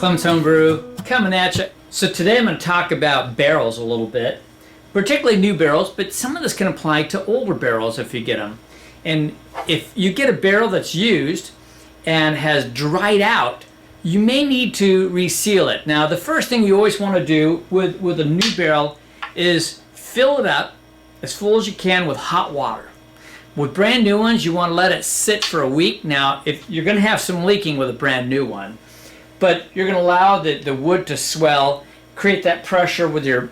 Clem's Homebrew coming at you. So today I'm going to talk about barrels a little bit, particularly new barrels, but some of this can apply to older barrels if you get them. And if you get a barrel that's used and has dried out, you may need to reseal it. Now the first thing you always want to do with a new barrel is fill it up as full as you can with hot water. With brand new ones, you want to let it sit for a week. Now, if you're going to have some leaking with a brand new one, but you're going to allow the wood to swell, create that pressure with your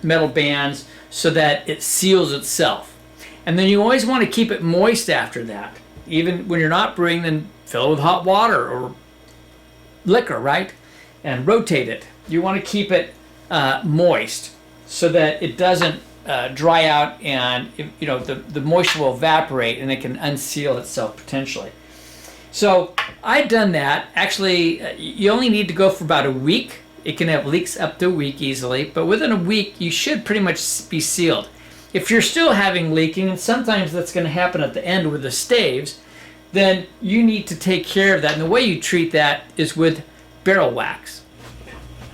metal bands so that it seals itself. And then you always want to keep it moist after that. Even when you're not brewing, then fill it with hot water or liquor, right? And rotate it. You want to keep it moist so that it doesn't dry out, and the moisture will evaporate and it can unseal itself potentially. So I've done that. Actually, you only need to go for about a week. It can have leaks up to a week easily, but within a week you should pretty much be sealed. If you're still having leaking, and sometimes that's going to happen at the end with the staves, then you need to take care of that. And the way you treat that is with barrel wax.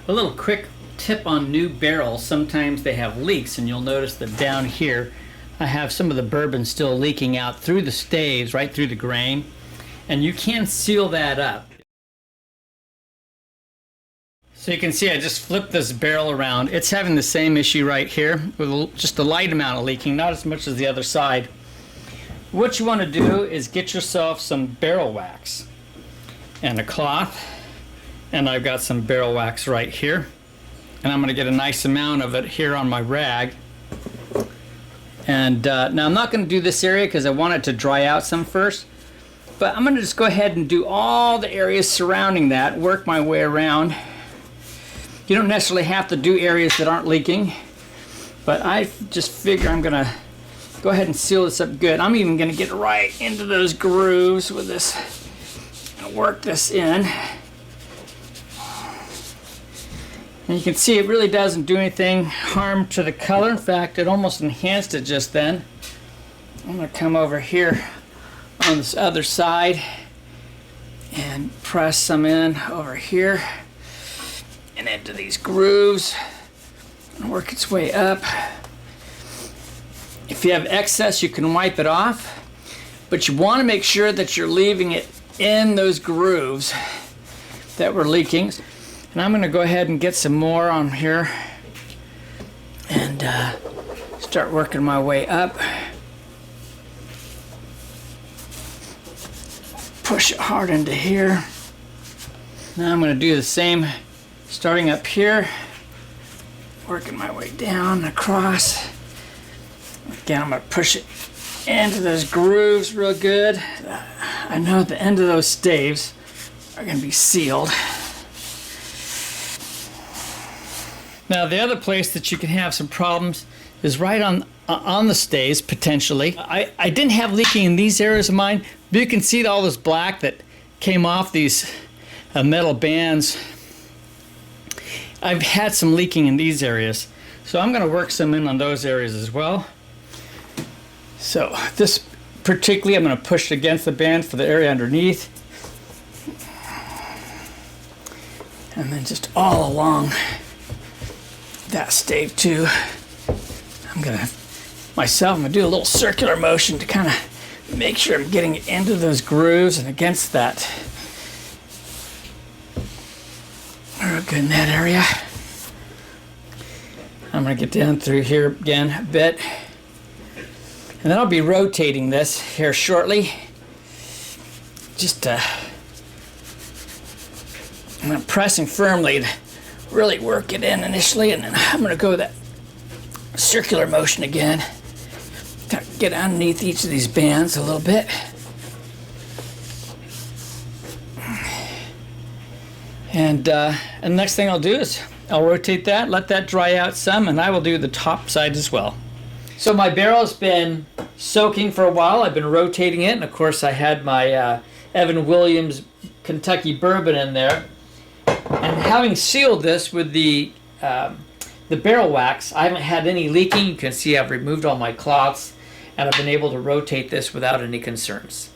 A little quick tip on new barrels: sometimes they have leaks, and you'll notice that down here I have some of the bourbon still leaking out through the staves, right through the grain, and you can seal that up. So you can see I just flipped this barrel around. It's having the same issue right here with just a light amount of leaking, not as much as the other side. What you want to do is get yourself some barrel wax and a cloth, and I've got some barrel wax right here. And I'm going to get a nice amount of it here on my rag. And now I'm not going to do this area because I want it to dry out some first. But I'm going to just go ahead and do all the areas surrounding that, work my way around. You don't necessarily have to do areas that aren't leaking, but I just figure I'm going to go ahead and seal this up good. I'm even going to get right into those grooves with this and work this in. And you can see it really doesn't do anything harm to the color. In fact, it almost enhanced it just then. I'm going to come over here on this other side and press some in over here and into these grooves and work its way up. If you have excess, you can wipe it off, but you want to make sure that you're leaving it in those grooves that were leaking. And I'm going to go ahead and get some more on here and start working my way up. Push it hard into here. Now I'm going to do the same, starting up here, working my way down across. Again, I'm going to push it into those grooves real good. I know the end of those staves are going to be sealed. Now the other place that you can have some problems is right on the staves, potentially. I didn't have leaking in these areas of mine, but you can see all this black that came off these metal bands. I've had some leaking in these areas, so I'm going to work some in on those areas as well. So this particularly, I'm going to push against the band for the area underneath, and then just all along that stave too. I'm going to do a little circular motion to kind of make sure I'm getting it into those grooves and against that. Real good in that area. I'm going to get down through here again a bit. And then I'll be rotating this here shortly. Just I'm pressing firmly to really work it in initially, and then I'm going to go with that circular motion again. Get underneath each of these bands a little bit. And the next thing I'll do is I'll rotate that, let that dry out some, and I will do the top side as well. So my barrel's been soaking for a while. I've been rotating it, and of course I had my Evan Williams Kentucky bourbon in there. And having sealed this with the barrel wax, I haven't had any leaking. You can see I've removed all my cloths, and I've been able to rotate this without any concerns.